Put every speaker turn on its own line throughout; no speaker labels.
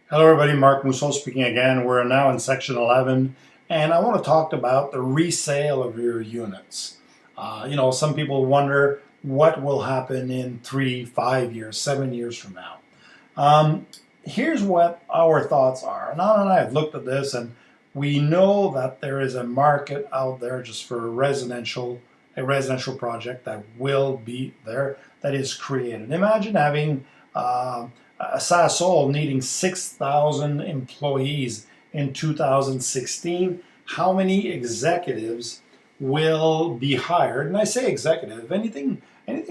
Hello everybody, Mark Mousseau speaking again. We're now in section 11 and I want to talk about the resale of your units. Some people wonder what will happen in 3, 5 years, 7 years from now. Here's what our thoughts are. Anna and I have looked at this and we know that there is a market out there just for a residential project that will be there, that is created. Imagine having Sasol needing 6,000 employees in 2016. How many executives will be hired? And I say executive, anything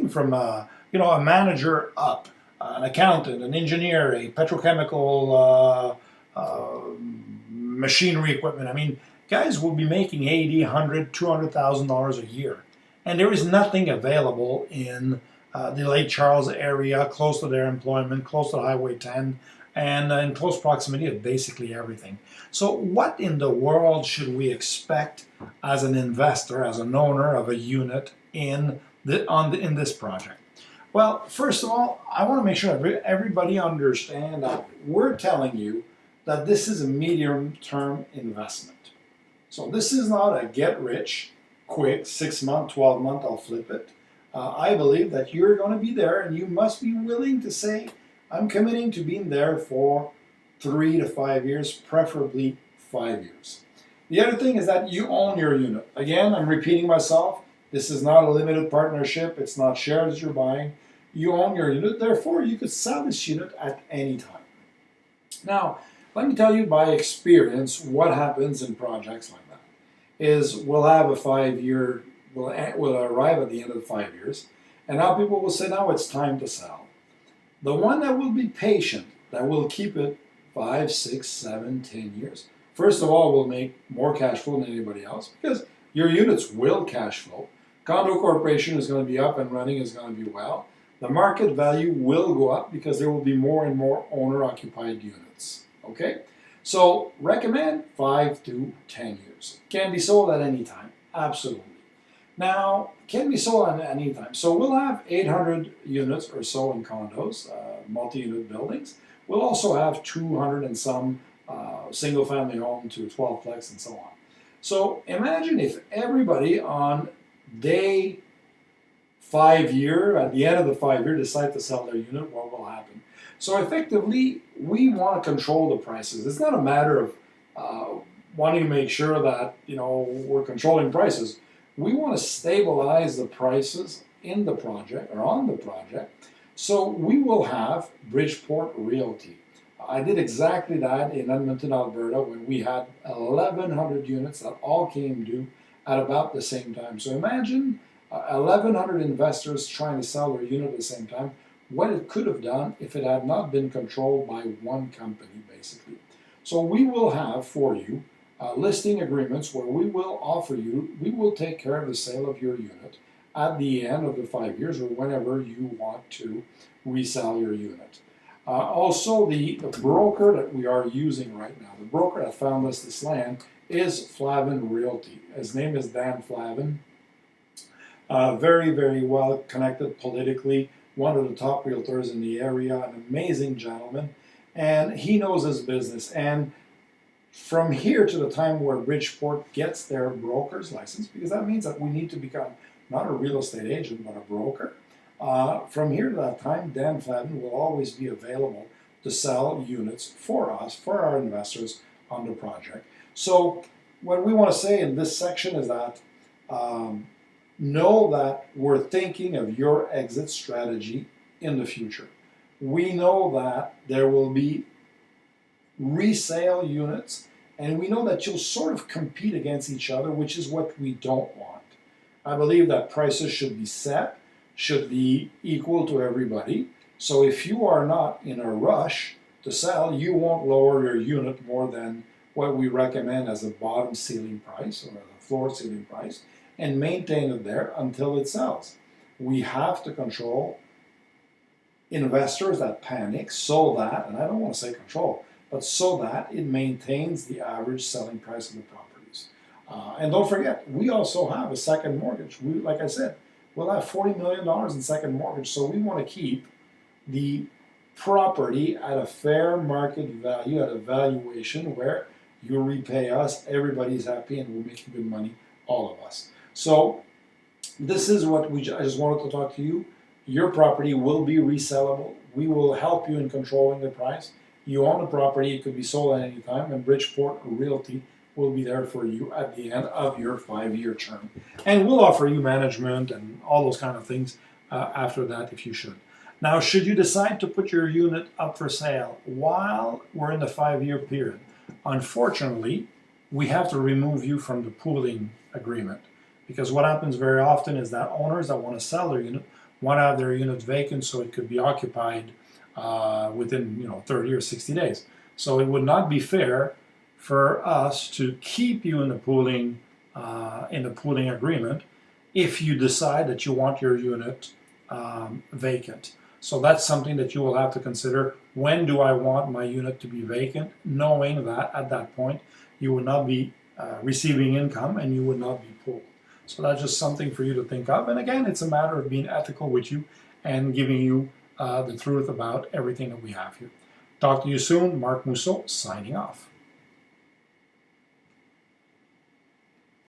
from a manager up, an accountant, an engineer, a petrochemical machinery equipment. I mean, guys will be making 80, 100, $200,000 a year, and there is nothing available in the Lake Charles area, close to their employment, close to Highway 10, and in close proximity of basically everything. So what in the world should we expect as an investor, as an owner of a unit in this project? Well, first of all, I want to make sure everybody understand that we're telling you that this is a medium-term investment. So this is not a get-rich quick 6-month, 12-month, I'll flip it. I believe that you're going to be there and you must be willing to say, I'm committing to being there for 3 to 5 years, preferably 5 years. The other thing is that you own your unit. Again, I'm repeating myself. This is not a limited partnership. It's not shares you're buying. You own your unit. Therefore, you could sell this unit at any time. Now, let me tell you by experience what happens in projects like that. Is we'll have a 5-year will arrive at the end of the 5 years, and now people will say, now it's time to sell. The one that will be patient, that will keep it 5, 6, 7, 10 years, first of all, will make more cash flow than anybody else because your units will cash flow. Condo Corporation is going to be up and running, is going to be well. The market value will go up because there will be more and more owner-occupied units. Okay? So recommend 5 to 10 years. Can be sold at any time. Absolutely. Now, can be sold at any time. So we'll have 800 units or so in condos, multi-unit buildings. We'll also have 200 and some single-family home to 12-plex and so on. So imagine if everybody on day 5 year, at the end of the 5 year, decide to sell their unit, what will happen? So effectively, we want to control the prices. It's not a matter of wanting to make sure that we're controlling prices. We want to stabilize the prices in the project or on the project. So we will have Bridgeport Realty. I did exactly that in Edmonton, Alberta, when we had 1,100 units that all came due at about the same time. So imagine 1,100 investors trying to sell their unit at the same time, what it could have done if it had not been controlled by one company, basically. So we will have for you listing agreements where we will take care of the sale of your unit at the end of the 5 years or whenever you want to resell your unit. Also, the broker that we are using right now, the broker that found us this land, is Flavin Realty. His name is Dan Flavin. Very, very well connected politically, one of the top realtors in the area, an amazing gentleman, and he knows his business. And from here to the time where Bridgeport gets their broker's license, because that means that we need to become not a real estate agent, but a broker. From here to that time, Dan Fladden will always be available to sell units for us, for our investors on the project. So what we want to say in this section is that know that we're thinking of your exit strategy in the future. We know that there will be resale units, and we know that you'll sort of compete against each other, which is what we don't want. I believe that prices should be set, should be equal to everybody. So if you are not in a rush to sell, you won't lower your unit more than what we recommend as a bottom ceiling price or a floor ceiling price, and maintain it there until it sells. We have to control investors that panic so that, and I don't want to say control, but so that it maintains the average selling price of the properties. And don't forget, we also have a second mortgage. Like I said, we'll have $40 million in second mortgage, so we want to keep the property at a fair market value, at a valuation where you repay us, everybody's happy, and we're making good money, all of us. So this is what I just wanted to talk to you. Your property will be resellable. We will help you in controlling the price. You own a property, it could be sold at any time, and Bridgeport Realty will be there for you at the end of your 5-year term. And we'll offer you management and all those kind of things after that if you should. Now, should you decide to put your unit up for sale while we're in the 5-year period, unfortunately, we have to remove you from the pooling agreement. Because what happens very often is that owners that want to sell their unit want to have their unit vacant so it could be occupied within 30 or 60 days. So it would not be fair for us to keep you in the pooling agreement if you decide that you want your unit vacant. So that's something that you will have to consider. When do I want my unit to be vacant, knowing that at that point you would not be receiving income and you would not be pooled. So that's just something for you to think of. And again, it's a matter of being ethical with you and giving you the truth about everything that we have here. Talk to you soon. Marc Mousseau signing off.